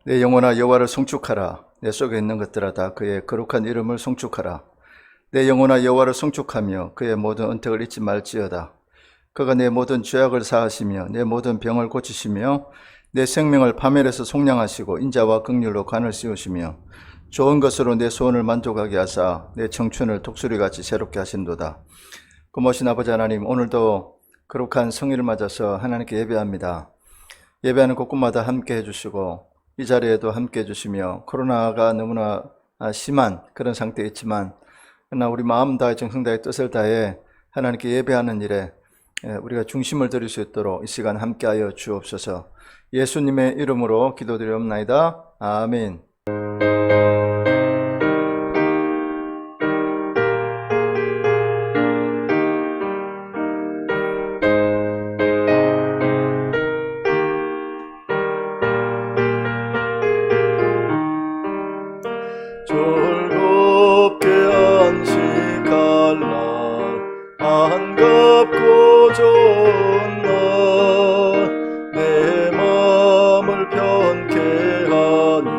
내 영혼아 여호와를 송축하라. 내 속에 있는 것들아 다 그의 거룩한 이름을 송축하라. 내 영혼아 여호와를 송축하며 그의 모든 은택을 잊지 말지어다. 그가 내 모든 죄악을 사하시며 내 모든 병을 고치시며 내 생명을 파멸해서 속량하시고 인자와 긍휼로 관을 씌우시며 좋은 것으로 내 소원을 만족하게 하사 내 청춘을 독수리같이 새롭게 하신도다. 고모신 아버지 하나님, 오늘도 거룩한 성일을 맞아서 하나님께 예배합니다. 예배하는 곳곳마다 함께 해주시고 이 자리에도 함께 해주시며 코로나가 너무나 심한 그런 상태에 있지만 그러나 우리 마음 다해 정성 다해 뜻을 다해 하나님께 예배하는 일에 우리가 중심을 드릴 수 있도록 이 시간 함께하여 주옵소서. 예수님의 이름으로 기도드리옵나이다. 아멘. 즐겁게 안식할 날, 반갑고 좋은 날, 내 마음을 편케 하니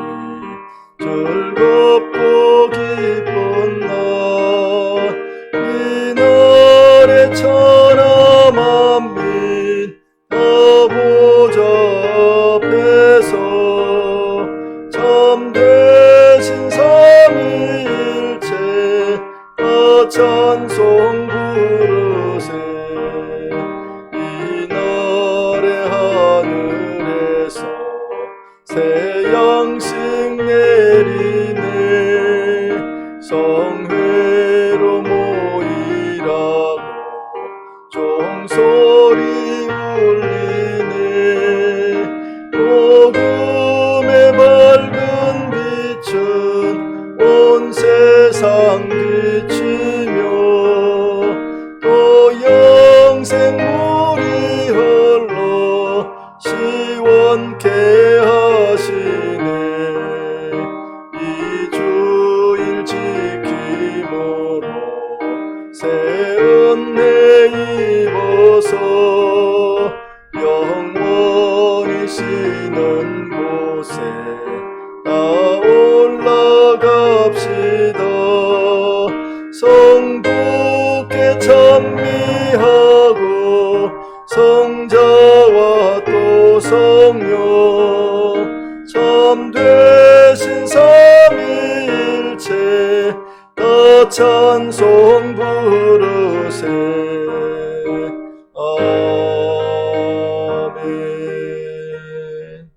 즐겁고 기쁜 날, 이 날에 천하 만민 다 보좌 앞에서 참되신 삼위일체 다 찬송 부르세. 이 날에 하늘에서 새 양식 내리네. 성회로 모이라고 종소리 울리네. 복음의 밝은 빛은 온 세상 비치며 또 영생물이 흘러 시원케 하시네. 이 주일 지킴으로 새 은혜 입어서 영원히 쉬는 곳에 다 올라갑시다. 성부께 찬미하고 성자와 또 성령 참되신 삼위일체 다 찬송 부르세. 아멘.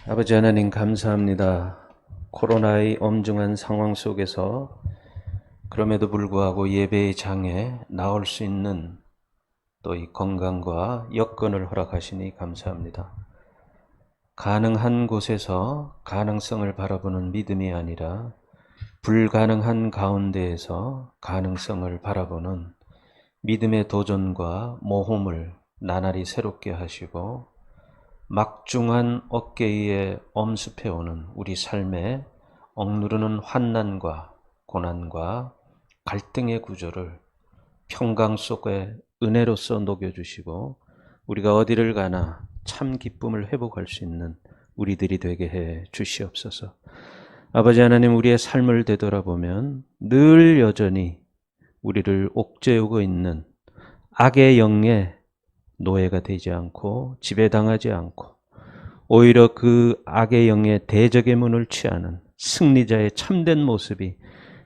아버지 하나님 감사합니다. 코로나의 엄중한 상황 속에서 그럼에도 불구하고 예배의 장에 나올 수 있는 또 이 건강과 여건을 허락하시니 감사합니다. 가능한 곳에서 가능성을 바라보는 믿음이 아니라 불가능한 가운데에서 가능성을 바라보는 믿음의 도전과 모험을 나날이 새롭게 하시고 막중한 어깨 위에 엄습해오는 우리 삶에 억누르는 환난과 고난과 갈등의 구조를 평강 속에 은혜로서 녹여주시고 우리가 어디를 가나 참 기쁨을 회복할 수 있는 우리들이 되게 해 주시옵소서. 아버지 하나님, 우리의 삶을 되돌아보면 늘 여전히 우리를 옥죄우고 있는 악의 영에 노예가 되지 않고 지배당하지 않고 오히려 그 악의 영의 대적의 문을 취하는 승리자의 참된 모습이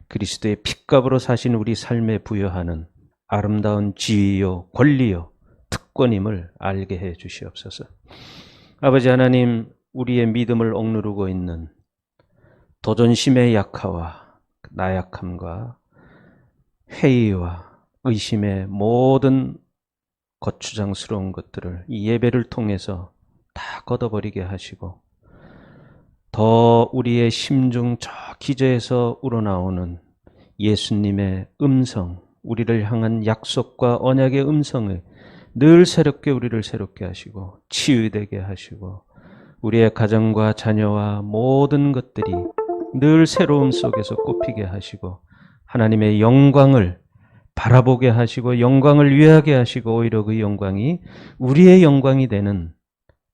그리스도의 핏값으로 사신 우리 삶에 부여하는 아름다운 지위요 권리요 특권임을 알게 해 주시옵소서. 아버지 하나님, 우리의 믿음을 억누르고 있는 도전심의 약화와 나약함과 회의와 의심의 모든 거추장스러운 것들을 이 예배를 통해서 다 걷어버리게 하시고 더 우리의 심중 저 기저에서 우러나오는 예수님의 음성, 우리를 향한 약속과 언약의 음성을 늘 새롭게 우리를 새롭게 하시고 치유되게 하시고 우리의 가정과 자녀와 모든 것들이 늘 새로움 속에서 꽃피게 하시고 하나님의 영광을 바라보게 하시고 영광을 위하게 하시고 오히려 그 영광이 우리의 영광이 되는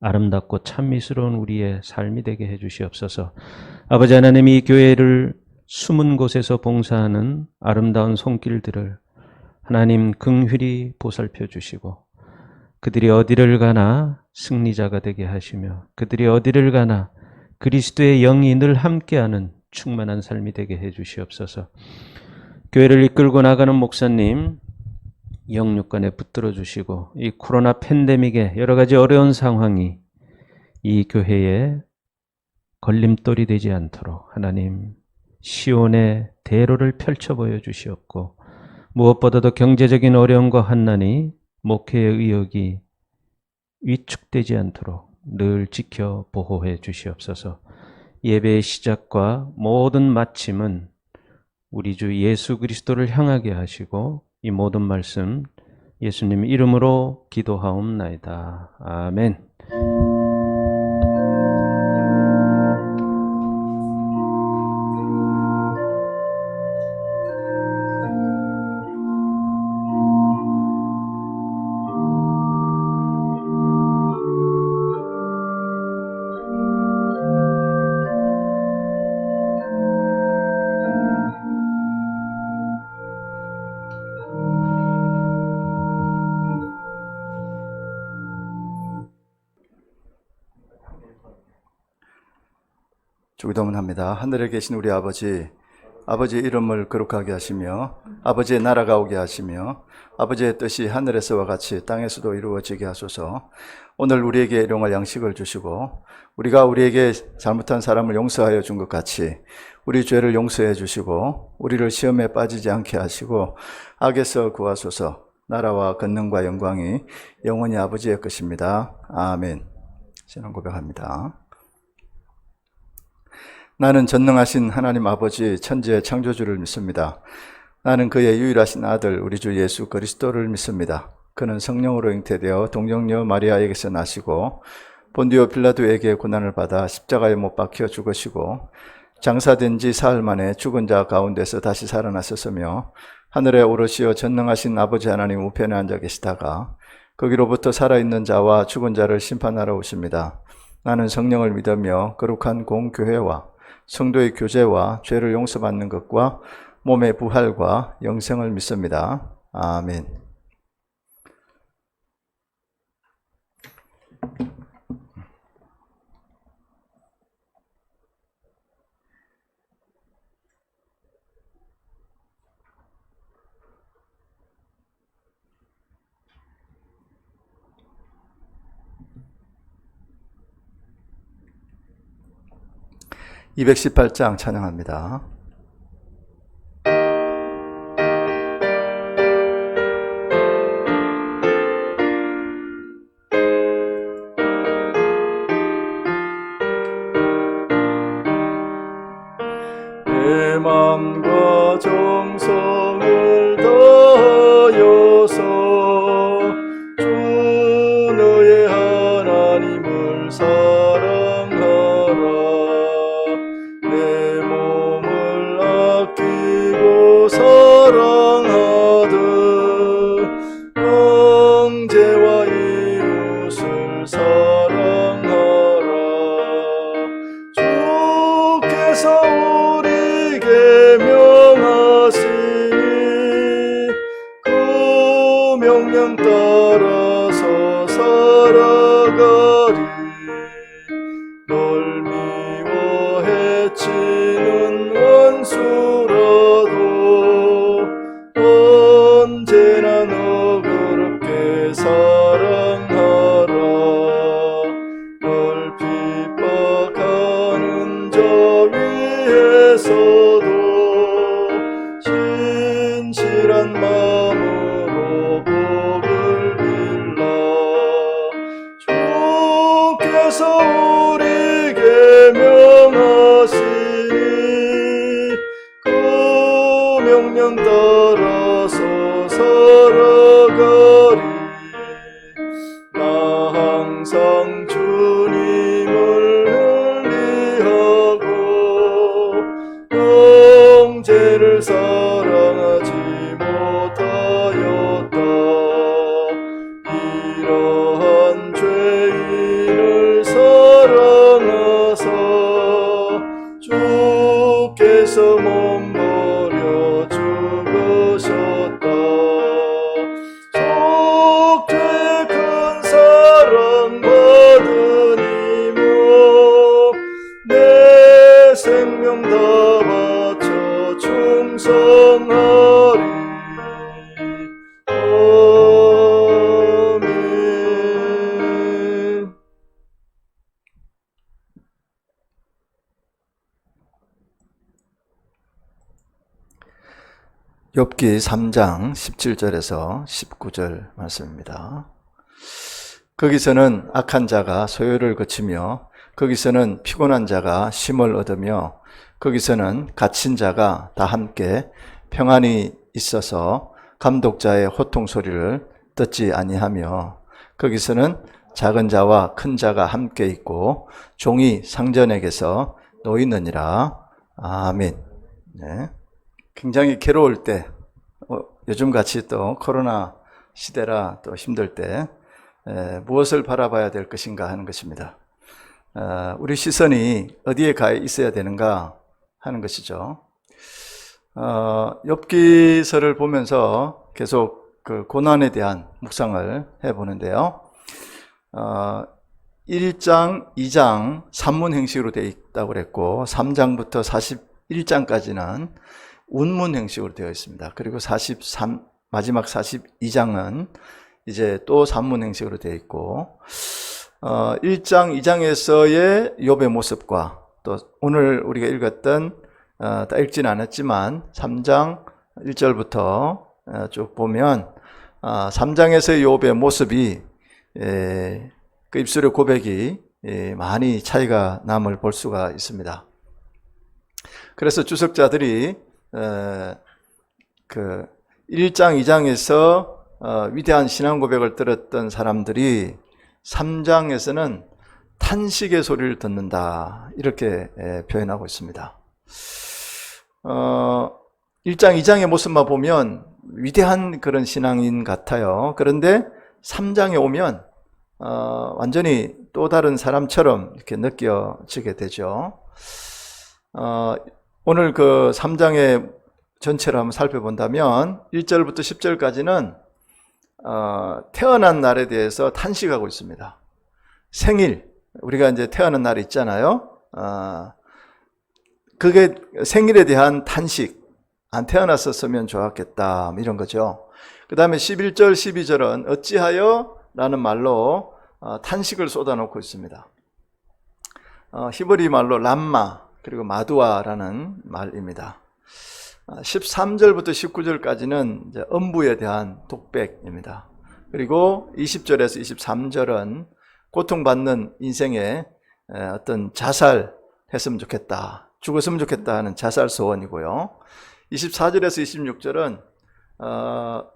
아름답고 찬미스러운 우리의 삶이 되게 해주시옵소서. 아버지 하나님, 이 교회를 숨은 곳에서 봉사하는 아름다운 손길들을 하나님 긍휼히 보살펴 주시고, 그들이 어디를 가나 승리자가 되게 하시며, 그들이 어디를 가나 그리스도의 영이 늘 함께하는 충만한 삶이 되게 해 주시옵소서. 교회를 이끌고 나가는 목사님 영육간에 붙들어 주시고, 이 코로나 팬데믹의 여러 가지 어려운 상황이 이 교회에 걸림돌이 되지 않도록 하나님 시온의 대로를 펼쳐 보여 주시옵고, 무엇보다도 경제적인 어려움과 환난이 목회의 의욕이 위축되지 않도록 늘 지켜 보호해 주시옵소서. 예배의 시작과 모든 마침은 우리 주 예수 그리스도를 향하게 하시고, 이 모든 말씀 예수님 이름으로 기도하옵나이다. 아멘. 주기도문합니다. 하늘에 계신 우리 아버지, 아버지의 이름을 거룩하게 하시며 아버지의 나라가 오게 하시며 아버지의 뜻이 하늘에서와 같이 땅에서도 이루어지게 하소서. 오늘 우리에게 일용할 양식을 주시고, 우리가 우리에게 잘못한 사람을 용서하여 준 것 같이 우리 죄를 용서해 주시고, 우리를 시험에 빠지지 않게 하시고 악에서 구하소서. 나라와 권능과 영광이 영원히 아버지의 것입니다. 아멘. 신앙 고백합니다. 나는 전능하신 하나님 아버지 천지의 창조주를 믿습니다. 나는 그의 유일하신 아들 우리 주 예수 그리스도를 믿습니다. 그는 성령으로 잉태되어 동정녀 마리아에게서 나시고 본디오 빌라도에게 고난을 받아 십자가에 못 박혀 죽으시고 장사된 지 사흘 만에 죽은 자 가운데서 다시 살아나셨으며 하늘에 오르시어 전능하신 아버지 하나님 우편에 앉아 계시다가 거기로부터 살아있는 자와 죽은 자를 심판하러 오십니다. 나는 성령을 믿으며 거룩한 공교회와 성도의 교제와 죄를 용서받는 것과 몸의 부활과 영생을 믿습니다. 아멘. (218장) 찬양합니다. 내 맘과 정성을 다하여서 주 너의 하나님을 사랑하라. 내 몸을 아끼고 사랑하듯 형제와 이웃을 사랑하라. 주께서 우리에게 명하시니 그 명령 따라서 살아가리. 널 미워 해치는 원수라도 언제나 너그럽게 사랑하라. 널 핍박하는 저 위에서도 신실한 마음으로 복을 빌라. 주께서 우리에게 명하시니 그 명령 따라서 살아가리. 나 항상 주님을 의리하고 형제를 사랑하지 못하였다. 이러한 죄인은 욥기 3장 17절에서 19절 말씀입니다. 거기서는 악한 자가 소요를 거치며 거기서는 피곤한 자가 쉼을 얻으며 거기서는 갇힌 자가 다 함께 평안히 있어서 감독자의 호통 소리를 듣지 아니하며 거기서는 작은 자와 큰 자가 함께 있고 종이 상전에게서 놓이느니라. 아멘. 네. 굉장히 괴로울 때, 요즘같이 또 코로나 시대라 또 힘들 때 무엇을 바라봐야 될 것인가 하는 것입니다. 우리 시선이 어디에 가 있어야 되는가 하는 것이죠. 욥기서를 보면서 계속 그 고난에 대한 묵상을 해보는데요. 1장, 2장 산문 형식으로 되어 있다고 그랬고 3장부터 41장까지는 운문 형식으로 되어 있습니다. 그리고 마지막 42장은 이제 또 산문 형식으로 되어 있고 1장, 2장에서의 욥의 모습과 또 오늘 우리가 읽었던 다 읽지는 않았지만 3장 1절부터 쭉 보면 3장에서의 욥의 모습이 그 입술의 고백이 많이 차이가 남을 볼 수가 있습니다. 그래서 주석자들이 그 1장, 2장에서 위대한 신앙 고백을 들었던 사람들이 3장에서는 탄식의 소리를 듣는다 이렇게 표현하고 있습니다. 1장, 2장의 모습만 보면 위대한 그런 신앙인 같아요. 그런데 3장에 오면 완전히 또 다른 사람처럼 이렇게 느껴지게 되죠. 오늘 그 3장의 전체를 한번 살펴본다면 1절부터 10절까지는 태어난 날에 대해서 탄식하고 있습니다. 생일, 우리가 이제 태어난 날이 있잖아요. 그게 생일에 대한 탄식, 안 태어났었으면 좋았겠다 이런 거죠. 그 다음에 11절, 12절은 어찌하여 라는 말로 탄식을 쏟아놓고 있습니다. 히브리 말로 람마 그리고 마두아라는 말입니다. 13절부터 19절까지는 이제 음부에 대한 독백입니다. 그리고 20절에서 23절은 고통받는 인생에 어떤 자살했으면 좋겠다, 죽었으면 좋겠다 하는 자살 소원이고요. 24절에서 26절은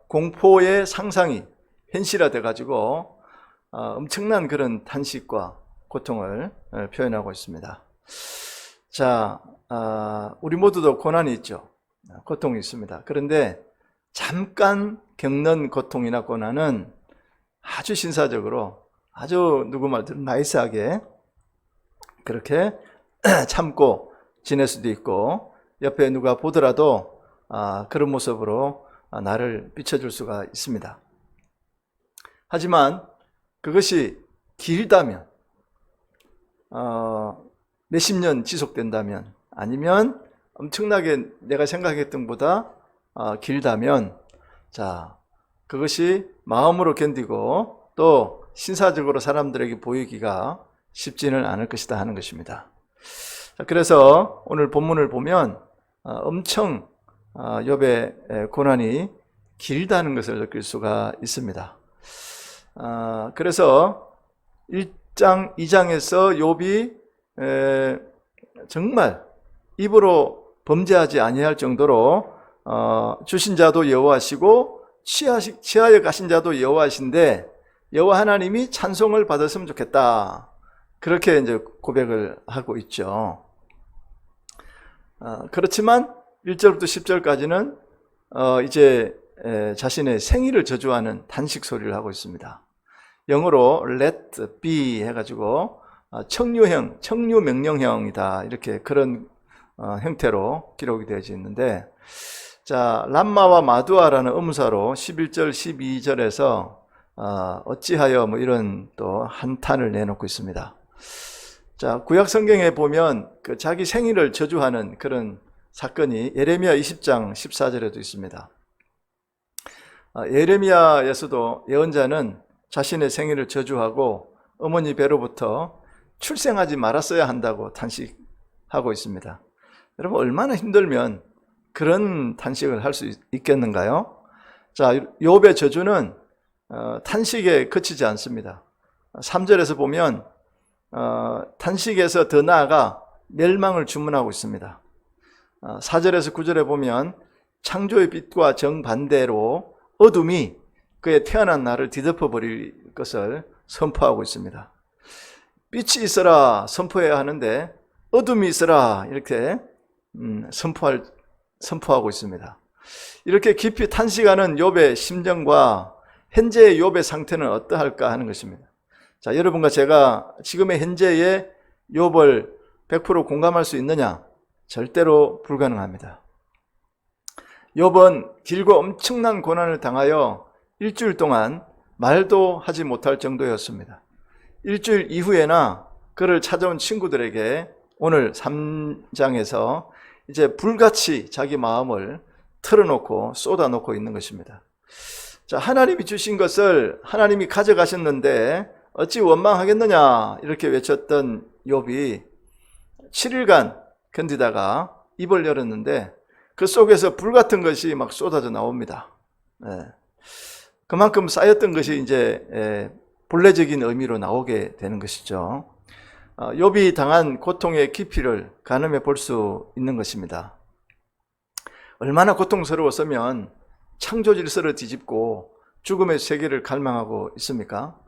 공포의 상상이 현실화돼 가지고 엄청난 그런 탄식과 고통을 표현하고 있습니다. 자, 우리 모두도 고난이 있죠. 고통이 있습니다. 그런데 잠깐 겪는 고통이나 고난은 아주 신사적으로, 아주 누구 말대로 나이스하게 그렇게 참고 지낼 수도 있고, 옆에 누가 보더라도 그런 모습으로 나를 비춰줄 수가 있습니다. 하지만 그것이 길다면, 몇십 년 지속된다면, 아니면 엄청나게 내가 생각했던 것보다 길다면, 자, 그것이 마음으로 견디고 또 신사적으로 사람들에게 보이기가 쉽지는 않을 것이다 하는 것입니다. 그래서 오늘 본문을 보면 엄청 욥의 고난이 길다는 것을 느낄 수가 있습니다. 그래서 1장, 2장에서 욥이 정말 입으로 범죄하지 아니할 정도로 주신 자도 여호와시고 취하여 가신 자도 여호와신데 여호와 하나님이 찬송을 받았으면 좋겠다, 그렇게 이제 고백을 하고 있죠. 그렇지만 1절부터 10절까지는 이제 자신의 생일을 저주하는 탄식 소리를 하고 있습니다. 영어로 let be 해가지고 청유형, 청유 명령형이다, 이렇게 그런 형태로 기록이 되어 있는데, 자, 람마와 마두아라는 음사로 11절, 12절에서 어찌하여 뭐 이런 또 한탄을 내놓고 있습니다. 자, 구약 성경에 보면 그 자기 생일을 저주하는 그런 사건이 예레미야 20장 14절에도 있습니다. 예레미야에서도 예언자는 자신의 생일을 저주하고 어머니 배로부터 출생하지 말았어야 한다고 탄식하고 있습니다. 여러분, 얼마나 힘들면 그런 탄식을 할 수 있겠는가요? 자, 욥의 저주는 탄식에 그치지 않습니다. 3절에서 보면 탄식에서 더 나아가 멸망을 주문하고 있습니다. 4절에서 9절에 보면 창조의 빛과 정반대로 어둠이 그의 태어난 날을 뒤덮어버릴 것을 선포하고 있습니다. 빛이 있어라 선포해야 하는데 어둠이 있어라 이렇게 선포하고 있습니다. 이렇게 깊이 탄식하는 욥의 심정과 현재의 욥의 상태는 어떠할까 하는 것입니다. 자, 여러분과 제가 지금의 현재의 욥을 100% 공감할 수 있느냐? 절대로 불가능합니다. 욥은 길고 엄청난 고난을 당하여 일주일 동안 말도 하지 못할 정도였습니다. 일주일 이후에나 그를 찾아온 친구들에게 오늘 3장에서 이제 불같이 자기 마음을 털어놓고 쏟아놓고 있는 것입니다. 자, 하나님이 주신 것을 하나님이 가져가셨는데 어찌 원망하겠느냐 이렇게 외쳤던 욥이 7일간 견디다가 입을 열었는데 그 속에서 불같은 것이 막 쏟아져 나옵니다. 그만큼 쌓였던 것이 이제 본래적인 의미로 나오게 되는 것이죠. 욥이 당한 고통의 깊이를 가늠해 볼 수 있는 것입니다. 얼마나 고통스러웠으면 창조 질서를 뒤집고 죽음의 세계를 갈망하고 있습니까?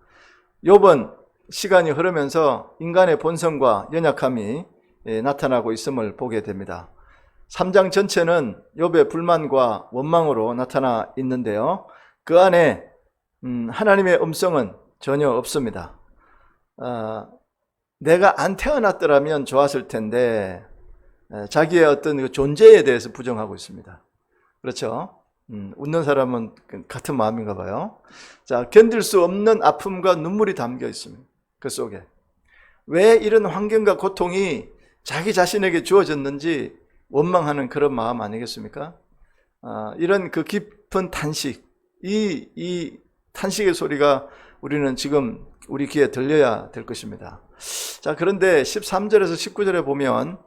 욥은 시간이 흐르면서 인간의 본성과 연약함이 나타나고 있음을 보게 됩니다. 3장 전체는 욥의 불만과 원망으로 나타나 있는데요. 그 안에 하나님의 음성은 전혀 없습니다. 내가 안 태어났더라면 좋았을 텐데 자기의 어떤 그 존재에 대해서 부정하고 있습니다. 그렇죠? 웃는 사람은 같은 마음인가 봐요. 자, 견딜 수 없는 아픔과 눈물이 담겨 있습니다. 그 속에. 왜 이런 환경과 고통이 자기 자신에게 주어졌는지 원망하는 그런 마음 아니겠습니까? 이런 그 깊은 탄식, 이 탄식의 소리가 우리는 지금 우리 귀에 들려야 될 것입니다. 자, 그런데 13절에서 19절에 보면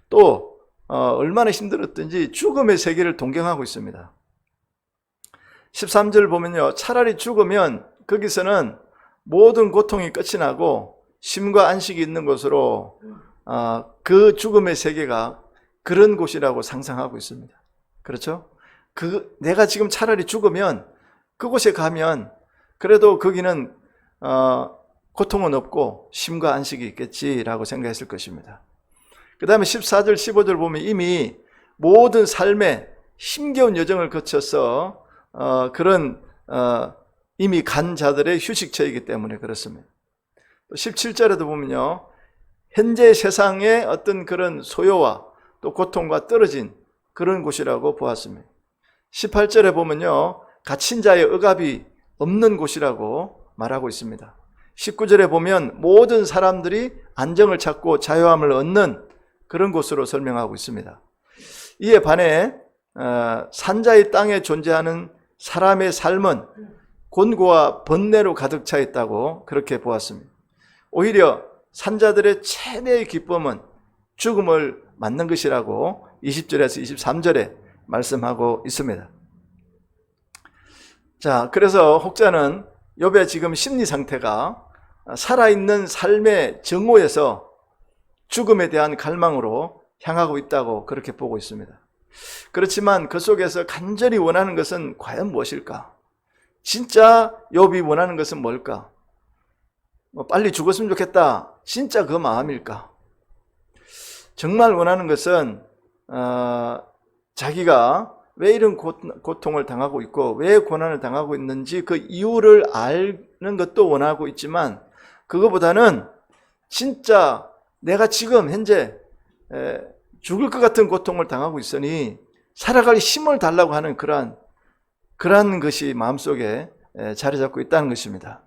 또 얼마나 힘들었든지 죽음의 세계를 동경하고 있습니다. 13절 보면요, 차라리 죽으면 거기서는 모든 고통이 끝이 나고 쉼과 안식이 있는 곳으로 그 죽음의 세계가 그런 곳이라고 상상하고 있습니다. 그렇죠? 내가 지금 차라리 죽으면 그곳에 가면 그래도 거기는 고통은 없고 쉼과 안식이 있겠지라고 생각했을 것입니다. 그 다음에 14절 15절 보면 이미 모든 삶의 힘겨운 여정을 거쳐서 그런 이미 간 자들의 휴식처이기 때문에 그렇습니다. 17절에도 보면요, 현재 세상의 어떤 그런 소요와 또 고통과 떨어진 그런 곳이라고 보았습니다. 18절에 보면요, 갇힌 자의 억압이 없는 곳이라고 말하고 있습니다. 19절에 보면 모든 사람들이 안정을 찾고 자유함을 얻는 그런 곳으로 설명하고 있습니다. 이에 반해 산자의 땅에 존재하는 사람의 삶은 곤고와 번뇌로 가득 차 있다고 그렇게 보았습니다. 오히려 산자들의 최대의 기쁨은 죽음을 맞는 것이라고 20절에서 23절에 말씀하고 있습니다. 자, 그래서 혹자는 욥의 지금 심리 상태가 살아있는 삶의 정오에서 죽음에 대한 갈망으로 향하고 있다고 그렇게 보고 있습니다. 그렇지만 그 속에서 간절히 원하는 것은 과연 무엇일까? 진짜 욥이 원하는 것은 뭘까? 빨리 죽었으면 좋겠다. 진짜 그 마음일까? 정말 원하는 것은 자기가 왜 이런 고통을 당하고 있고 왜 고난을 당하고 있는지 그 이유를 아는 것도 원하고 있지만 그거보다는 진짜 내가 지금 현재 죽을 것 같은 고통을 당하고 있으니 살아갈 힘을 달라고 하는 그러한 것이 마음속에 자리 잡고 있다는 것입니다.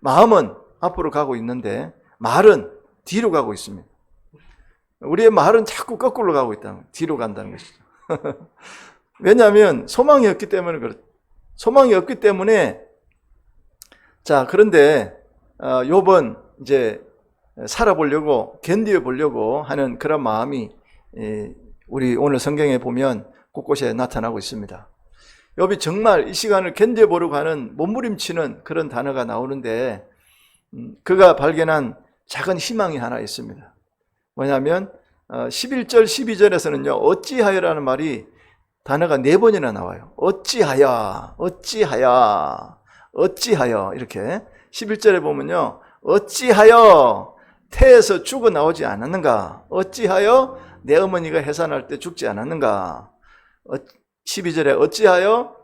마음은 앞으로 가고 있는데 말은 뒤로 가고 있습니다. 우리의 말은 자꾸 거꾸로 가고 있다는, 뒤로 간다는 것이죠. 왜냐하면 소망이 없기 때문에 그렇죠. 소망이 없기 때문에 자, 그런데 욥은 이제 살아보려고 견뎌보려고 하는 그런 마음이 우리 오늘 성경에 보면 곳곳에 나타나고 있습니다. 욥이 정말 이 시간을 견뎌보려고 하는 몸부림치는 그런 단어가 나오는데 그가 발견한 작은 희망이 하나 있습니다. 뭐냐면 11절 12절에서는요 어찌하여라는 말이 단어가 4번이나 나와요. 어찌하여 이렇게 11절에 보면요 어찌하여 태에서 죽어 나오지 않았는가, 어찌하여 내 어머니가 해산할 때 죽지 않았는가, 12절에 어찌하여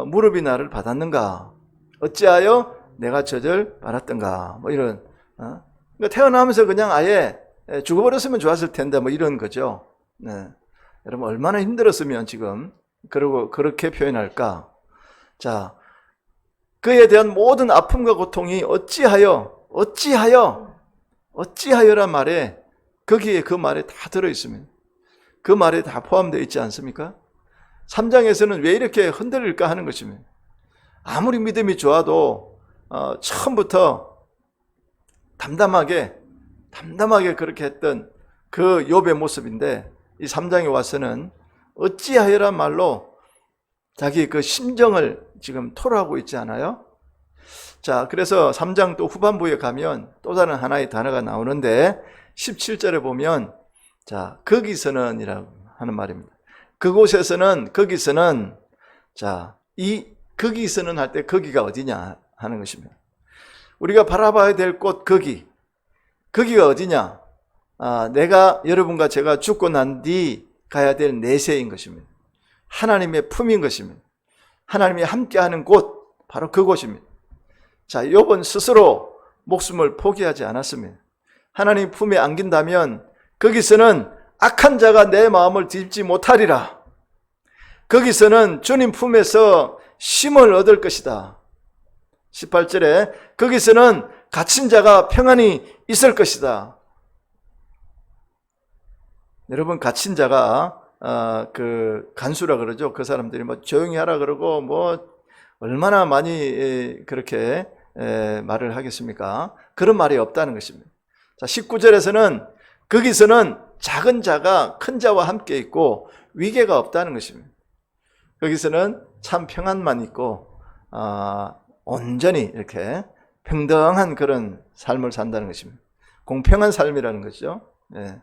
무릎이 나를 받았는가, 어찌하여 내가 젖을 빨았던가, 뭐 이런 그러니까 태어나면서 그냥 아예 죽어버렸으면 좋았을 텐데 뭐 이런 거죠. 네. 여러분 얼마나 힘들었으면 지금 그리고 그렇게 표현할까. 자, 그에 대한 모든 아픔과 고통이 어찌하여란 말에 거기에 그 말에 다 들어있습니다. 그 말에 다 포함되어 있지 않습니까? 3장에서는 왜 이렇게 흔들릴까 하는 것입니다. 아무리 믿음이 좋아도 처음부터 담담하게 그렇게 했던 그 욥의 모습인데 이 3장에 와서는 어찌하여란 말로 자기 그 심정을 지금 토로하고 있지 않아요? 자, 그래서 3장 또 후반부에 가면 또 다른 하나의 단어가 나오는데 17절에 보면 자, 거기서는 이라고 하는 말입니다. 그곳에서는, 거기서는, 자, 이 거기서는 할 때 거기가 어디냐 하는 것입니다. 우리가 바라봐야 될 곳 거기가 어디냐? 내가 여러분과 제가 죽고 난 뒤 가야 될 내세인 것입니다. 하나님의 품인 것입니다. 하나님이 함께하는 곳, 바로 그곳입니다. 자, 욥은 스스로 목숨을 포기하지 않았습니다. 하나님 품에 안긴다면 거기서는 악한 자가 내 마음을 뒤집지 못하리라. 거기서는 주님 품에서 쉼을 얻을 것이다. 18절에 거기서는 갇힌 자가 평안히 있을 것이다. 여러분 갇힌 자가 그 간수라 그러죠. 그 사람들이 뭐 조용히 하라 그러고 뭐 얼마나 많이 그렇게 말을 하겠습니까? 그런 말이 없다는 것입니다. 자, 19절에서는 거기서는 작은 자가 큰 자와 함께 있고 위계가 없다는 것입니다. 거기서는 참 평안만 있고 온전히 이렇게 평등한 그런 삶을 산다는 것입니다. 공평한 삶이라는 거죠. 네.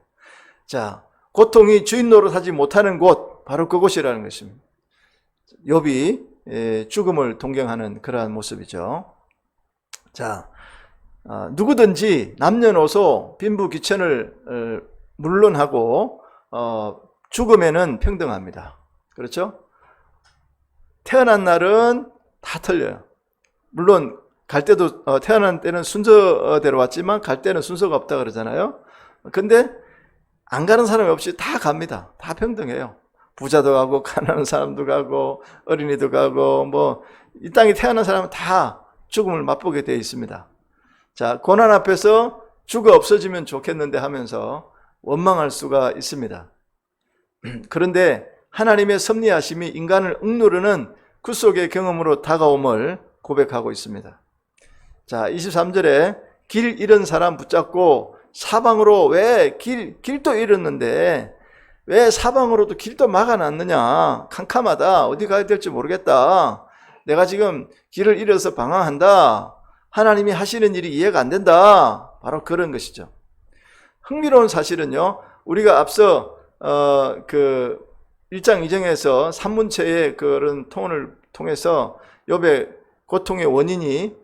자, 고통이 주인 노릇하지 못하는 곳, 바로 그곳이라는 것입니다. 욥이 죽음을 동경하는 그러한 모습이죠. 자, 누구든지 남녀노소 빈부귀천을 물론하고 죽음에는 평등합니다. 그렇죠? 태어난 날은 다 틀려요. 물론 갈 때도 태어난 때는 순서대로 왔지만 갈 때는 순서가 없다 그러잖아요. 근데 안 가는 사람이 없이 다 갑니다. 다 평등해요. 부자도 가고 가난한 사람도 가고 어린이도 가고 뭐 이 땅에 태어난 사람은 다 죽음을 맛보게 되어 있습니다. 자, 고난 앞에서 죽어 없어지면 좋겠는데 하면서 원망할 수가 있습니다. 그런데 하나님의 섭리하심이 인간을 억누르는 그 속의 경험으로 다가옴을 고백하고 있습니다. 자, 23절에 길 잃은 사람 붙잡고 사방으로 왜 길도 잃었는데 왜 사방으로도 길도 막아놨느냐? 캄캄하다. 어디 가야 될지 모르겠다. 내가 지금 길을 잃어서 방황한다. 하나님이 하시는 일이 이해가 안 된다. 바로 그런 것이죠. 흥미로운 사실은요, 우리가 앞서 그 1장 2장에서 산문체의 그런 통언을 통해서 욥의 고통의 원인이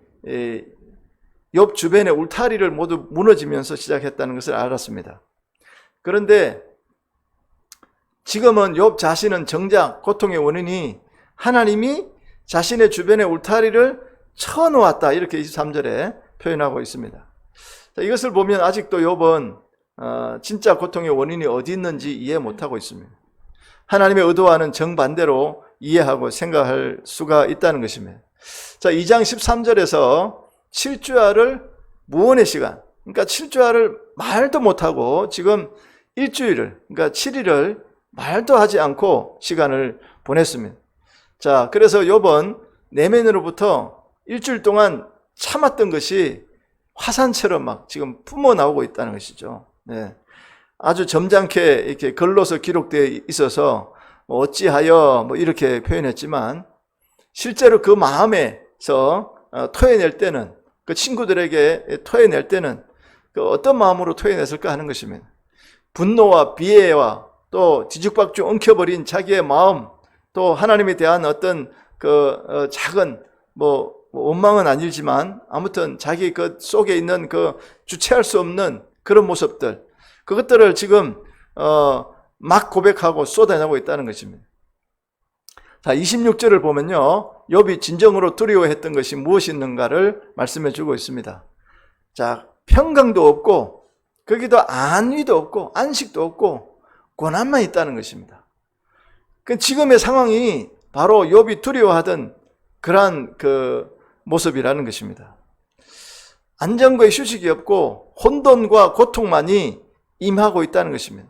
욥 주변의 울타리를 모두 무너지면서 시작했다는 것을 알았습니다. 그런데 지금은 욥 자신은 정작 고통의 원인이 하나님이 자신의 주변의 울타리를 쳐놓았다, 이렇게 23절에 표현하고 있습니다. 자, 이것을 보면 아직도 욥은 진짜 고통의 원인이 어디 있는지 이해 못하고 있습니다. 하나님의 의도와는 정반대로 이해하고 생각할 수가 있다는 것입니다. 자, 2장 13절에서 7주야를 무언의 시간, 그러니까 7주야를 말도 못하고 지금 일주일을, 그러니까 7일을 말도 하지 않고 시간을 보냈습니다. 자, 그래서 욥은 내면으로부터 일주일 동안 참았던 것이 화산처럼 막 지금 뿜어 나오고 있다는 것이죠. 네. 아주 점잖게 이렇게 글로서 기록되어 있어서 뭐 어찌하여 뭐 이렇게 표현했지만 실제로 그 마음에서 토해낼 때는 그 친구들에게 토해낼 때는 그 어떤 마음으로 토해냈을까 하는 것입니다. 분노와 비애와 또 뒤죽박죽 엉켜버린 자기의 마음, 또 하나님에 대한 어떤 그 작은 뭐 원망은 아니지만 아무튼 자기 그 속에 있는 그 주체할 수 없는 그런 모습들, 그것들을 지금 막 고백하고 쏟아내고 있다는 것입니다. 자, 26절을 보면요, 욥이 진정으로 두려워했던 것이 무엇이었는가를 말씀해 주고 있습니다. 자, 평강도 없고 거기도 안위도 없고 안식도 없고 고난만 있다는 것입니다. 그 지금의 상황이 바로 욥이 두려워하던 그러한 그 모습이라는 것입니다. 안정과 휴식이 없고 혼돈과 고통만이 임하고 있다는 것입니다.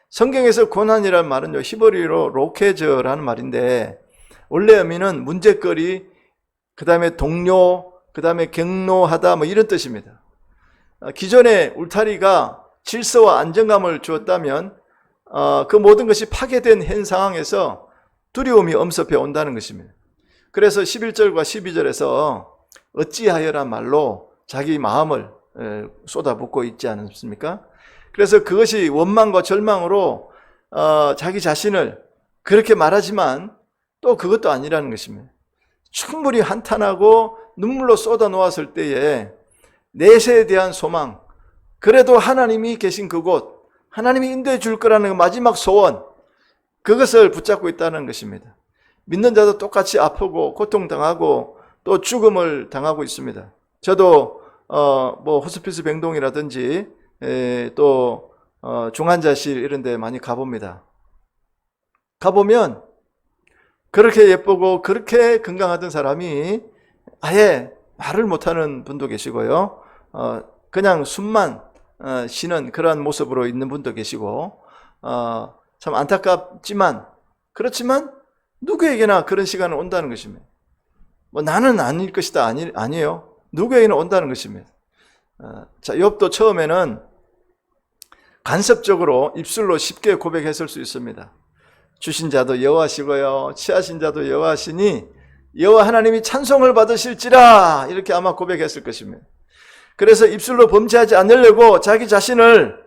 성경에서 고난이라는 말은요, 히브리어로 로케저라는 말인데 원래 의미는 문제거리, 그 다음에 동료, 그 다음에 격노하다 뭐 이런 뜻입니다. 기존의 울타리가 질서와 안정감을 주었다면 그 모든 것이 파괴된 현 상황에서 두려움이 엄습해 온다는 것입니다. 그래서 11절과 12절에서 어찌하여란 말로 자기 마음을 쏟아붓고 있지 않습니까? 그래서 그것이 원망과 절망으로 자기 자신을 그렇게 말하지만 또 그것도 아니라는 것입니다. 충분히 한탄하고 눈물로 쏟아 놓았을 때에 내세에 대한 소망, 그래도 하나님이 계신 그곳, 하나님이 인도해 줄 거라는 마지막 소원, 그것을 붙잡고 있다는 것입니다. 믿는 자도 똑같이 아프고 고통당하고 또 죽음을 당하고 있습니다. 저도 뭐 호스피스 병동이라든지 또 중환자실 이런 데 많이 가봅니다. 가보면 그렇게 예쁘고 그렇게 건강하던 사람이 아예 말을 못하는 분도 계시고요. 그냥 숨만 쉬는 그런 모습으로 있는 분도 계시고 참 안타깝지만 그렇지만 누구에게나 그런 시간은 온다는 것입니다. 뭐 나는 아닐 것이다 아니에요. 누구에게나 온다는 것입니다. 자, 욥도 처음에는 간섭적으로 입술로 쉽게 고백했을 수 있습니다. 주신 자도 여호와시고요, 취하신 자도 여호와시니 여호와 하나님이 찬송을 받으실지라, 이렇게 아마 고백했을 것입니다. 그래서 입술로 범죄하지 않으려고 자기 자신을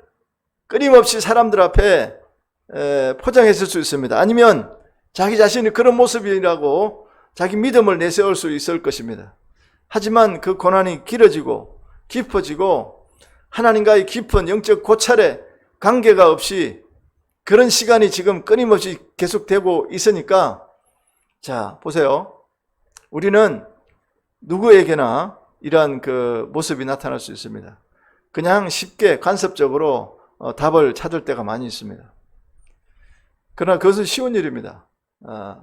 끊임없이 사람들 앞에 포장했을 수 있습니다. 아니면 자기 자신이 그런 모습이라고 자기 믿음을 내세울 수 있을 것입니다. 하지만 그 고난이 길어지고 깊어지고 하나님과의 깊은 영적 고찰에 관계가 없이 그런 시간이 지금 끊임없이 계속되고 있으니까, 자, 보세요. 우리는 누구에게나 이러한 그 모습이 나타날 수 있습니다. 그냥 쉽게 간섭적으로 답을 찾을 때가 많이 있습니다. 그러나 그것은 쉬운 일입니다.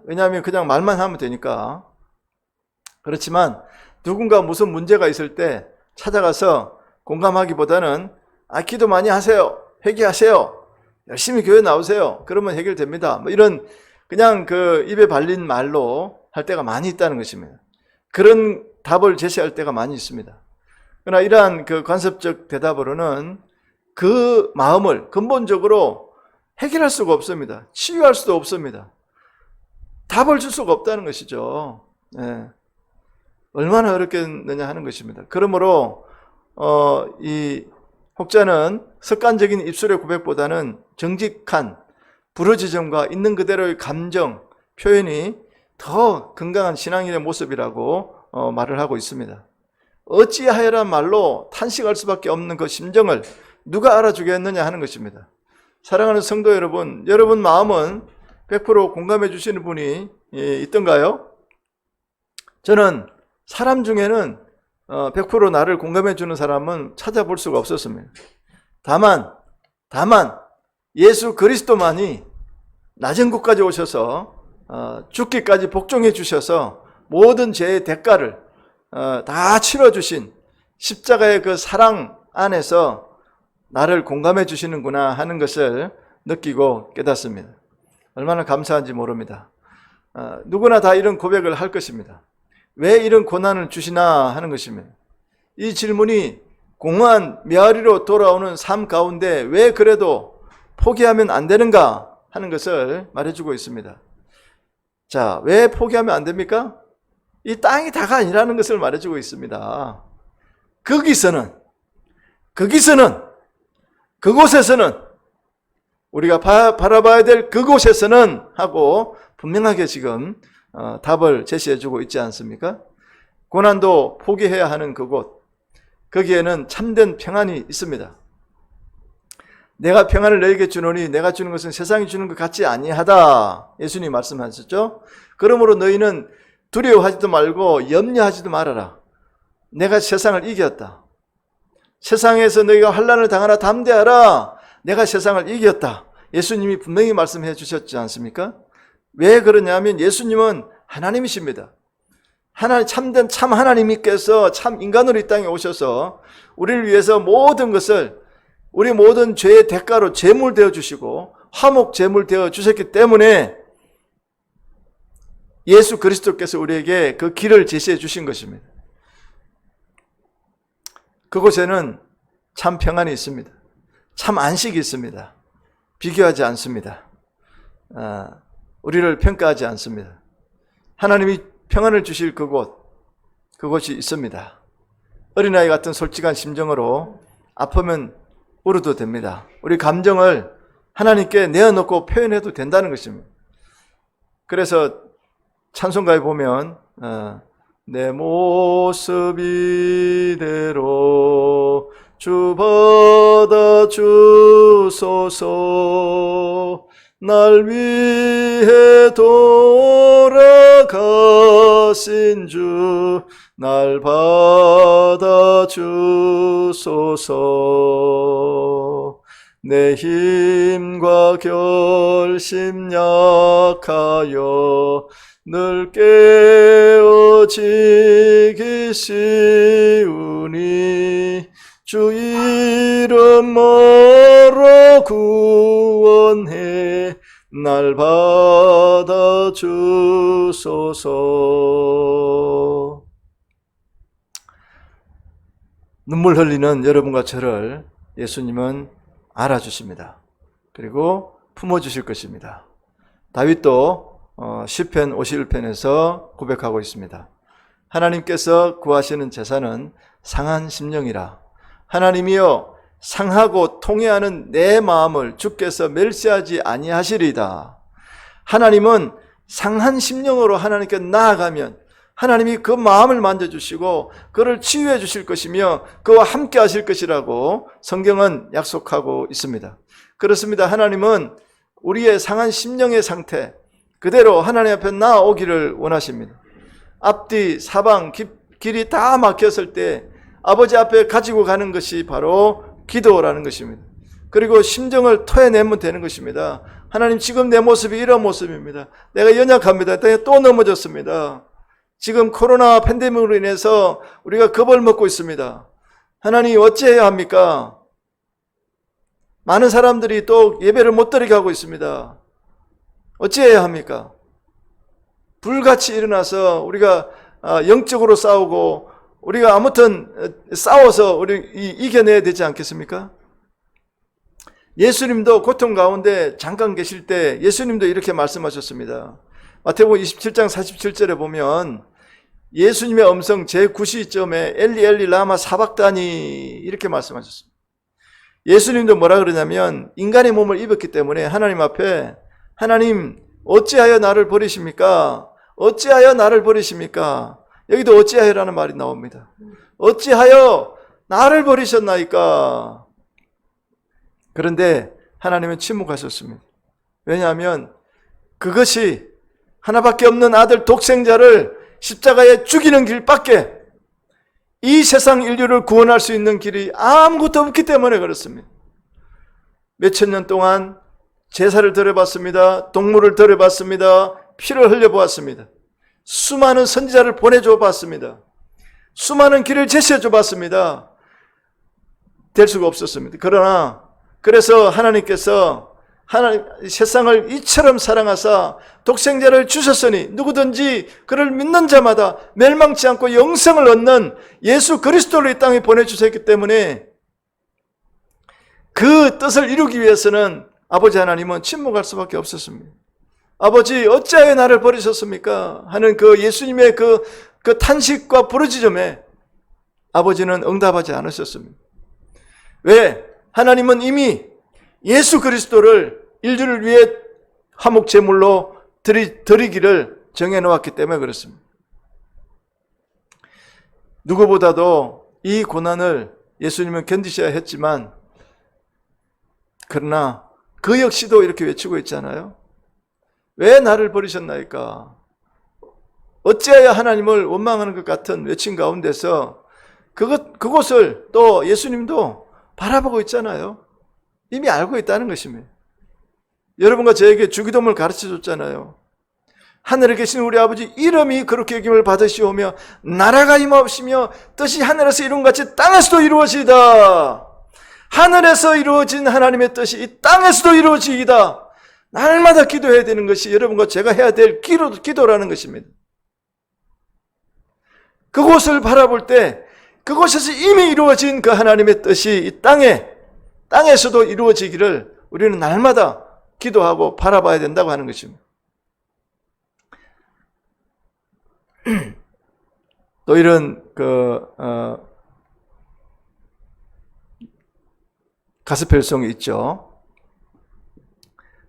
왜냐하면 그냥 말만 하면 되니까. 그렇지만 누군가 무슨 문제가 있을 때 찾아가서 공감하기보다는 기도 많이 하세요, 회개하세요, 열심히 교회 나오세요, 그러면 해결됩니다, 뭐 이런 그냥 그 입에 발린 말로 할 때가 많이 있다는 것입니다. 그런 답을 제시할 때가 많이 있습니다. 그러나 이러한 그 간섭적 대답으로는 그 마음을 근본적으로 해결할 수가 없습니다. 치유할 수도 없습니다. 답을 줄 수가 없다는 것이죠. 네. 얼마나 어렵겠느냐 하는 것입니다. 그러므로 이 혹자는 습관적인 입술의 고백보다는 정직한 부르짖음과 있는 그대로의 감정 표현이 더 건강한 신앙인의 모습이라고 말을 하고 있습니다. 어찌하여란 말로 탄식할 수밖에 없는 그 심정을 누가 알아주겠느냐 하는 것입니다. 사랑하는 성도 여러분, 여러분 마음은 100% 공감해 주시는 분이 있던가요? 저는 사람 중에는 100% 나를 공감해 주는 사람은 찾아볼 수가 없었습니다. 다만 예수 그리스도만이 낮은 곳까지 오셔서 죽기까지 복종해 주셔서 모든 죄의 대가를 다 치러주신 십자가의 그 사랑 안에서 나를 공감해 주시는구나 하는 것을 느끼고 깨닫습니다. 얼마나 감사한지 모릅니다. 누구나 다 이런 고백을 할 것입니다. 왜 이런 고난을 주시나 하는 것입니다. 이 질문이 공허한 메아리로 돌아오는 삶 가운데 왜 그래도 포기하면 안 되는가 하는 것을 말해주고 있습니다. 자, 왜 포기하면 안 됩니까? 이 땅이 다가 아니라는 것을 말해주고 있습니다. 그곳에서는 우리가 바라봐야 될 그곳에서는 하고 분명하게 지금 답을 제시해주고 있지 않습니까? 고난도 포기해야 하는 그곳, 거기에는 참된 평안이 있습니다. 내가 평안을 너에게 주노니 내가 주는 것은 세상이 주는 것 같지 아니하다. 예수님이 말씀하셨죠? 그러므로 너희는 두려워하지도 말고 염려하지도 말아라. 내가 세상을 이겼다. 세상에서 너희가 환난을 당하나 담대하라. 내가 세상을 이겼다. 예수님이 분명히 말씀해 주셨지 않습니까? 왜 그러냐면 예수님은 하나님이십니다. 참된 참 하나님께서 참 인간으로 이 땅에 오셔서 우리를 위해서 모든 것을 우리 모든 죄의 대가로 제물 되어 주시고 화목 제물 되어 주셨기 때문에 예수 그리스도께서 우리에게 그 길을 제시해 주신 것입니다. 그곳에는 참 평안이 있습니다. 참 안식이 있습니다. 비교하지 않습니다. 우리를 평가하지 않습니다. 하나님이 평안을 주실 그곳이 있습니다. 어린아이 같은 솔직한 심정으로 아프면 울어도 됩니다. 우리 감정을 하나님께 내어놓고 표현해도 된다는 것입니다. 그래서 찬송가에 보면 내 모습 이대로 주 받아주소서 날 위해 돌아가신 주 날 받아주소서 내 힘과 결심 약하여 늘 깨어지기 쉬우니 주 이름 멀어 구원해 날 받아주소서. 눈물 흘리는 여러분과 저를 예수님은 알아주십니다. 그리고 품어주실 것입니다. 다윗도 시편 51편에서 고백하고 있습니다. 하나님께서 구하시는 제사는 상한 심령이라. 하나님이여 상하고 통회하는 내 마음을 주께서 멸시하지 아니하시리이다. 하나님은 상한 심령으로 하나님께 나아가면 하나님이 그 마음을 만져주시고 그를 치유해 주실 것이며 그와 함께 하실 것이라고 성경은 약속하고 있습니다. 그렇습니다. 하나님은 우리의 상한 심령의 상태 그대로 하나님 앞에 나아오기를 원하십니다. 앞뒤 사방 길이 다 막혔을 때 아버지 앞에 가지고 가는 것이 바로 기도라는 것입니다. 그리고 심정을 토해내면 되는 것입니다. 하나님 지금 내 모습이 이런 모습입니다. 내가 연약합니다. 내가 또 넘어졌습니다. 지금 코로나 팬데믹으로 인해서 우리가 겁을 먹고 있습니다. 하나님 어찌해야 합니까? 많은 사람들이 또 예배를 못 드리게 하고 있습니다. 어찌해야 합니까? 불같이 일어나서 우리가 영적으로 싸우고 우리가 아무튼 싸워서 우리 이겨내야 되지 않겠습니까? 예수님도 고통 가운데 잠깐 계실 때 예수님도 이렇게 말씀하셨습니다. 마태복음 27장 47절에 보면 예수님의 음성 제9시점에 엘리 엘리 라마 사박다니 이렇게 말씀하셨습니다. 예수님도 뭐라 그러냐면 인간의 몸을 입었기 때문에 하나님 앞에 하나님 어찌하여 나를 버리십니까? 어찌하여 나를 버리십니까? 여기도 어찌하여라는 말이 나옵니다. 어찌하여 나를 버리셨나이까? 그런데 하나님은 침묵하셨습니다. 왜냐하면 그것이 하나밖에 없는 아들 독생자를 십자가에 죽이는 길밖에 이 세상 인류를 구원할 수 있는 길이 아무것도 없기 때문에 그렇습니다. 몇천 년 동안 제사를 드려봤습니다. 동물을 드려봤습니다. 피를 흘려보았습니다. 수많은 선지자를 보내줘 봤습니다. 수많은 길을 제시해줘 봤습니다. 될 수가 없었습니다. 그래서 하나님께서 세상을 이처럼 사랑하사 독생자를 주셨으니 누구든지 그를 믿는 자마다 멸망치 않고 영생을 얻는 예수 그리스도를 이 땅에 보내주셨기 때문에 그 뜻을 이루기 위해서는 아버지 하나님은 침묵할 수밖에 없었습니다. 아버지 어찌하여 나를 버리셨습니까? 하는 그 예수님의 그 탄식과 부르짖음에 아버지는 응답하지 않으셨습니다. 왜? 하나님은 이미 예수 그리스도를 인류를 위해 화목제물로 드리기를 정해놓았기 때문에 그렇습니다. 누구보다도 이 고난을 예수님은 견디셔야 했지만, 그러나 그 역시도 이렇게 외치고 있잖아요. 왜 나를 버리셨나이까? 어찌하여 하나님을 원망하는 것 같은 외침 가운데서 그곳을 또 예수님도 바라보고 있잖아요. 이미 알고 있다는 것입니다. 여러분과 저에게 주기도문을 가르쳐 줬잖아요. 하늘에 계신 우리 아버지 이름이 그렇게 여김을 받으시오며 나라가 임하옵시며 뜻이 하늘에서 이룬 같이 땅에서도 이루어지이다. 하늘에서 이루어진 하나님의 뜻이 이 땅에서도 이루어지이다. 날마다 기도해야 되는 것이 여러분과 제가 해야 될 기도라는 것입니다. 그곳을 바라볼 때 그곳에서 이미 이루어진 그 하나님의 뜻이 이 땅에서도 이루어지기를 우리는 날마다 기도하고 바라봐야 된다고 하는 것입니다. 또 이런 가스펠송이 있죠.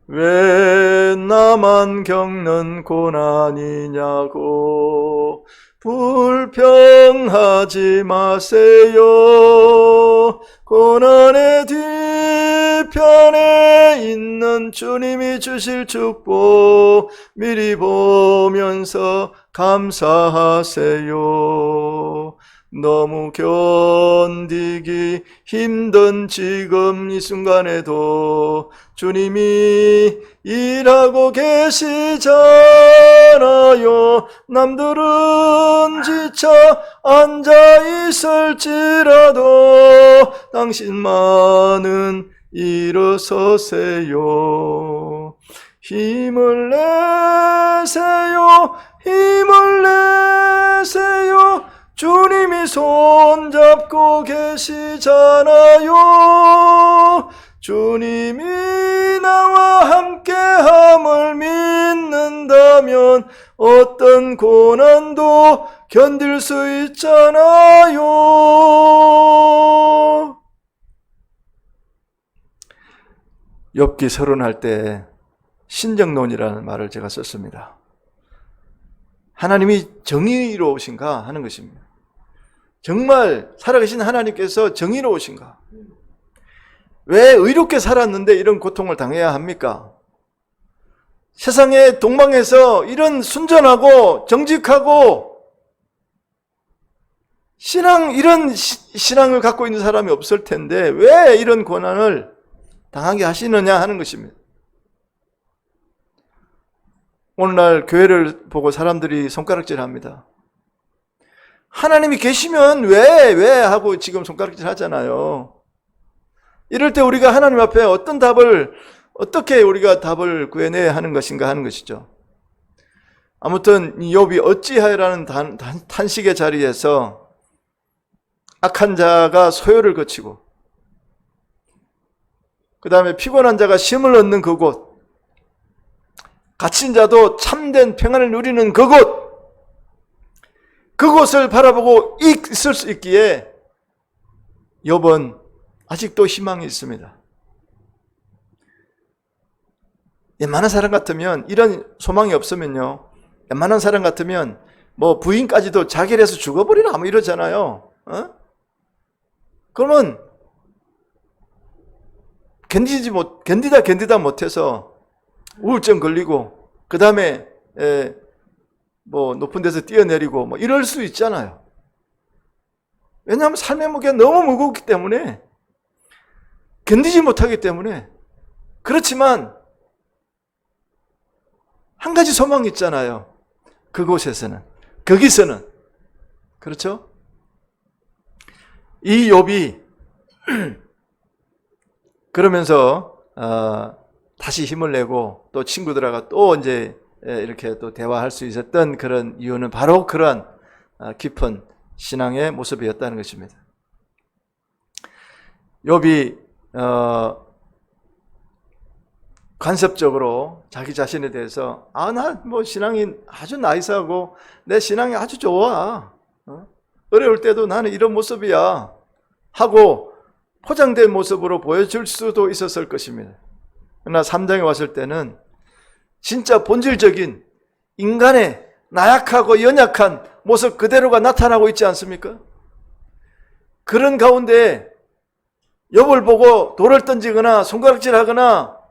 왜 나만 겪는 고난이냐고 불평하지 마세요. 고난의 뒤편에 있는 주님이 주실 축복 미리 보면서 감사하세요. 너무 견디기 힘든 지금 이 순간에도 주님이 일하고 계시잖아요. 남들은 지쳐 앉아 있을지라도 당신만은 일어서세요. 힘을 내세요. 힘을 내세요. 주님이 손잡고 계시잖아요. 주님이 나와 함께함을 믿는다면 어떤 고난도 견딜 수 있잖아요. 욥기 서론할 때 신정론이라는 말을 제가 썼습니다. 하나님이 정의로우신가 하는 것입니다. 정말 살아계신 하나님께서 정의로우신가? 왜 의롭게 살았는데 이런 고통을 당해야 합니까? 세상의 동방에서 이런 순전하고 정직하고 이런 신앙을 갖고 있는 사람이 없을 텐데 왜 이런 고난을 당하게 하시느냐 하는 것입니다. 오늘날 교회를 보고 사람들이 손가락질합니다. 하나님이 계시면 왜 하고 지금 손가락질 하잖아요. 이럴 때 우리가 하나님 앞에 어떻게 우리가 답을 구해내야 하는 것인가 하는 것이죠. 아무튼 욥이 어찌하여라는 탄식의 자리에서 악한 자가 소요를 거치고 그 다음에 피곤한 자가 쉼을 얻는 그곳, 갇힌 자도 참된 평안을 누리는 그곳을 바라보고 있을 수 있기에 욥은 아직도 희망이 있습니다. 웬만한 사람 같으면 이런 소망이 없으면요, 웬만한 사람 같으면 뭐 부인까지도 자기를 해서 죽어버리라 뭐 이러잖아요. 그러면 견디다 못해서 우울증 걸리고 그 다음에 뭐 높은 데서 뛰어내리고 뭐 이럴 수 있잖아요. 왜냐하면 삶의 무게가 너무 무겁기 때문에 견디지 못하기 때문에. 그렇지만 한 가지 소망이 있잖아요. 그곳에서는, 거기서는. 그렇죠? 이 욥이 그러면서 다시 힘을 내고 또 친구들하고 또 이제 이렇게 또 대화할 수 있었던 그런 이유는 바로 그런 깊은 신앙의 모습이었다는 것입니다. 욥이 간섭적으로 자기 자신에 대해서 나 뭐 신앙이 아주 나이스하고 내 신앙이 아주 좋아. 어려울 때도 나는 이런 모습이야 하고 포장된 모습으로 보여줄 수도 있었을 것입니다. 그러나 3장에 왔을 때는 진짜 본질적인 인간의 나약하고 연약한 모습 그대로가 나타나고 있지 않습니까? 그런 가운데 욥을 보고 돌을 던지거나 손가락질하거나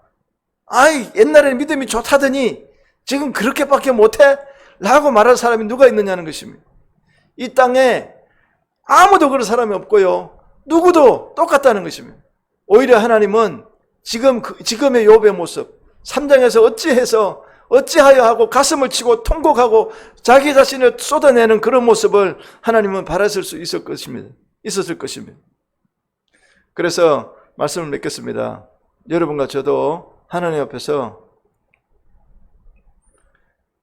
옛날에는 믿음이 좋다더니 지금 그렇게밖에 못해? 라고 말할 사람이 누가 있느냐는 것입니다. 이 땅에 아무도 그런 사람이 없고요. 누구도 똑같다는 것입니다. 오히려 하나님은 지금의 욥의 모습 3장에서 어찌하여 하고 가슴을 치고 통곡하고 자기 자신을 쏟아내는 그런 모습을 하나님은 바랐을 수 있었을 것입니다. 그래서 말씀을 맺겠습니다. 여러분과 저도 하나님 앞에서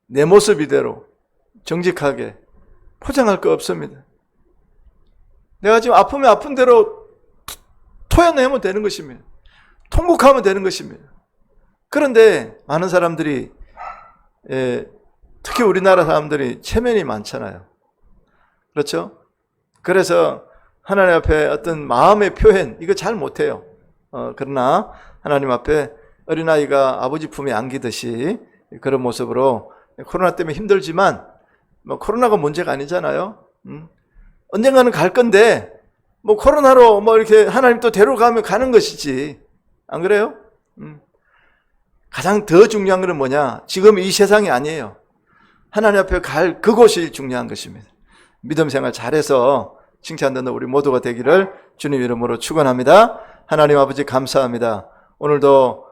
내 모습 이대로 정직하게 포장할 거 없습니다. 내가 지금 아프면 아픈 대로 토해내면 되는 것입니다. 통곡하면 되는 것입니다. 그런데 많은 사람들이 특히 우리나라 사람들이 체면이 많잖아요. 그렇죠? 그래서 하나님 앞에 어떤 마음의 표현 이거 잘 못해요. 그러나 하나님 앞에 어린아이가 아버지 품에 안기듯이 그런 모습으로 코로나 때문에 힘들지만 뭐 코로나가 문제가 아니잖아요. 언젠가는 갈 건데 뭐 코로나로 뭐 이렇게 하나님 또 데려가면 가는 것이지. 안 그래요? 가장 더 중요한 것은 뭐냐? 지금 이 세상이 아니에요. 하나님 앞에 갈 그곳이 중요한 것입니다. 믿음 생활 잘해서 칭찬 듣는 우리 모두가 되기를 주님 이름으로 축원합니다. 하나님 아버지 감사합니다. 오늘도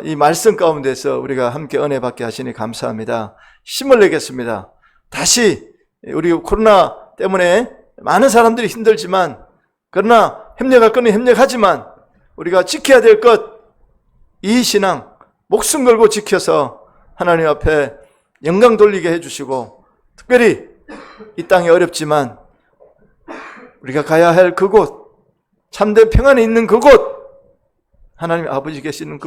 이 말씀 가운데서 우리가 함께 은혜 받게 하시니 감사합니다. 힘을 내겠습니다. 다시 우리 코로나 때문에 많은 사람들이 힘들지만 그러나 협력할 거는 협력하지만 우리가 지켜야 될 것 이 신앙 목숨 걸고 지켜서 하나님 앞에 영광 돌리게 해주시고 특별히 이 땅이 어렵지만 우리가 가야 할 그곳 참된 평안이 있는 그곳 하나님 아버지 계시는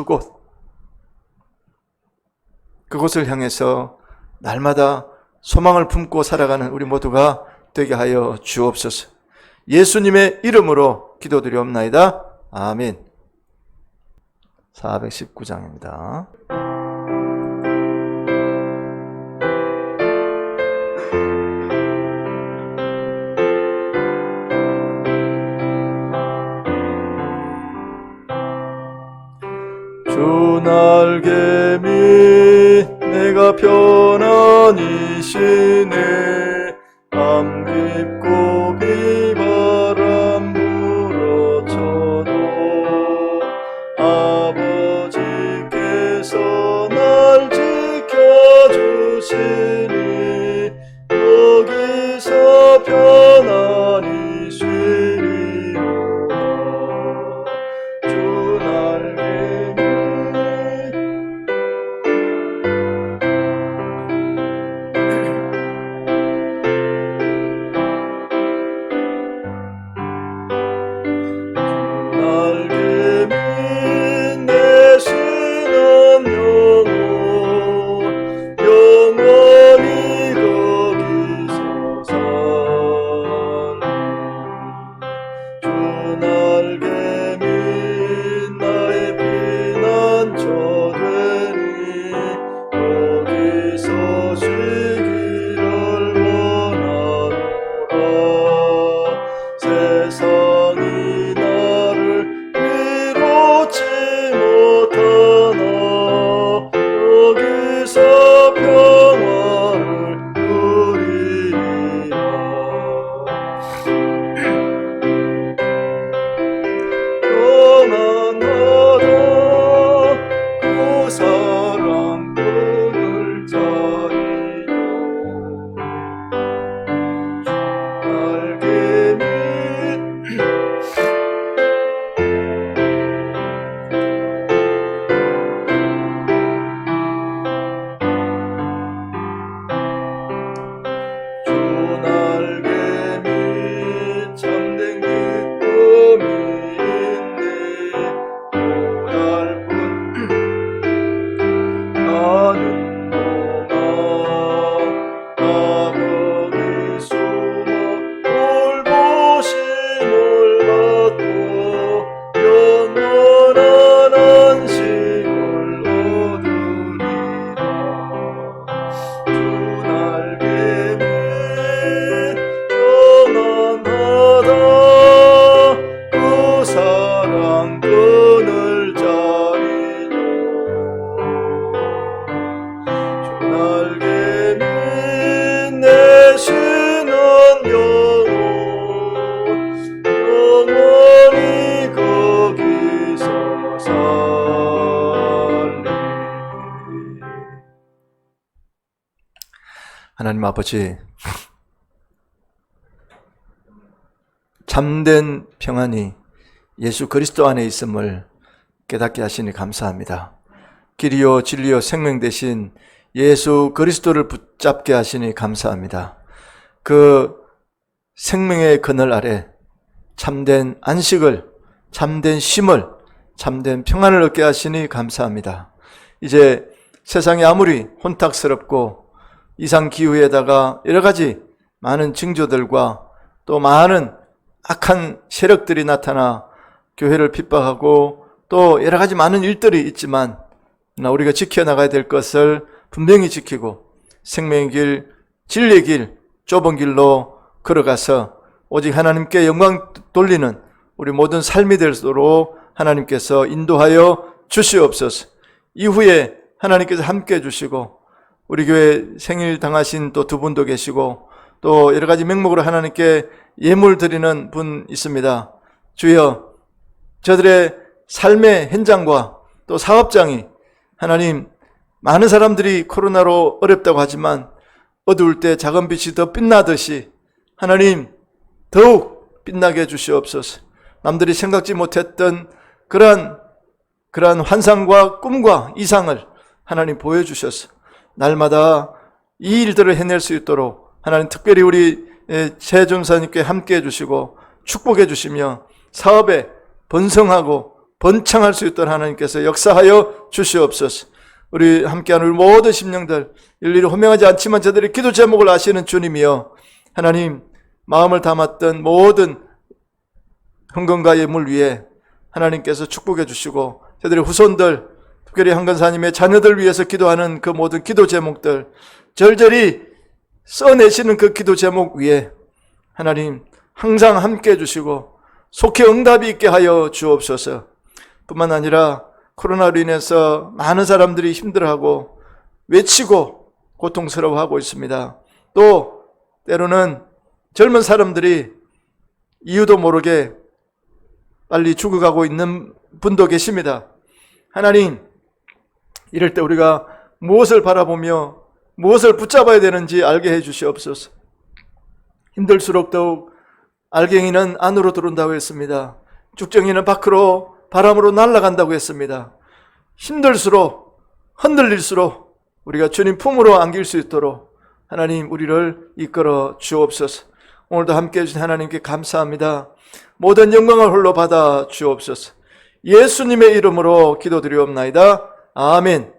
그곳을 향해서 날마다 소망을 품고 살아가는 우리 모두가 되게 하여 주옵소서. 예수님의 이름으로 기도드리옵나이다. 아멘. 419장입니다. 주 날개미 내가 편안히 쉬네 밤 깊고 비바람 불어쳐도 아버지께서 날 지켜주시니 여기서 편안히 쉬리로다. 주 날개미 하나님 아버지, 참된 평안이 예수 그리스도 안에 있음을 깨닫게 하시니 감사합니다. 길이요 진리요 생명 되신 예수 그리스도를 붙잡게 하시니 감사합니다. 그 생명의 그늘 아래 참된 안식을, 참된 쉼을, 참된 평안을 얻게 하시니 감사합니다. 이제 세상이 아무리 혼탁스럽고 이상기후에다가 여러 가지 많은 징조들과 또 많은 악한 세력들이 나타나 교회를 핍박하고 또 여러 가지 많은 일들이 있지만 우리가 지켜나가야 될 것을 분명히 지키고 생명의 길, 진리의 길, 좁은 길로 걸어가서 오직 하나님께 영광 돌리는 우리 모든 삶이 되도록 하나님께서 인도하여 주시옵소서. 이후에 하나님께서 함께 해주시고 우리 교회 생일 당하신 또 두 분도 계시고 또 여러 가지 명목으로 하나님께 예물 드리는 분 있습니다. 주여, 저들의 삶의 현장과 또 사업장이 하나님, 많은 사람들이 코로나로 어렵다고 하지만 어두울 때 작은 빛이 더 빛나듯이 하나님 더욱 빛나게 해주시옵소서. 남들이 생각지 못했던 그러한 환상과 꿈과 이상을 하나님 보여주셔서 날마다 이 일들을 해낼 수 있도록 하나님 특별히 우리 최전사님께 함께 해주시고 축복해 주시며 사업에 번성하고 번창할 수 있도록 하나님께서 역사하여 주시옵소서. 우리 함께하는 우리 모든 심령들 일일이 호명하지 않지만 저들의 기도 제목을 아시는 주님이여 하나님 마음을 담았던 모든 헌금과 예물 위에 하나님께서 축복해 주시고 저들의 후손들 특별히 한근사님의 자녀들 위해서 기도하는 그 모든 기도 제목들 절절히 써내시는 그 기도 제목 위에 하나님 항상 함께 해주시고 속히 응답이 있게 하여 주옵소서. 뿐만 아니라 코로나로 인해서 많은 사람들이 힘들어하고 외치고 고통스러워하고 있습니다. 또 때로는 젊은 사람들이 이유도 모르게 빨리 죽어가고 있는 분도 계십니다. 하나님, 이럴 때 우리가 무엇을 바라보며 무엇을 붙잡아야 되는지 알게 해 주시옵소서. 힘들수록 더욱 알갱이는 안으로 들어온다고 했습니다. 쭉정이는 밖으로 바람으로 날아간다고 했습니다. 힘들수록 흔들릴수록 우리가 주님 품으로 안길 수 있도록 하나님 우리를 이끌어 주옵소서. 오늘도 함께해 주신 하나님께 감사합니다. 모든 영광을 홀로 받아 주옵소서. 예수님의 이름으로 기도드리옵나이다. 아멘.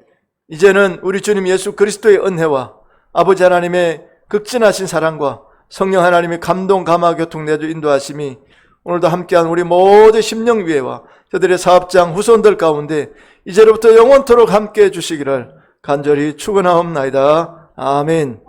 이제는 우리 주님 예수 그리스도의 은혜와 아버지 하나님의 극진하신 사랑과 성령 하나님의 감동, 감화, 교통, 내주, 인도하심이 오늘도 함께한 우리 모든 심령 위에와 저들의 사업장 후손들 가운데 이제로부터 영원토록 함께해 주시기를 간절히 축원하옵나이다. 아멘.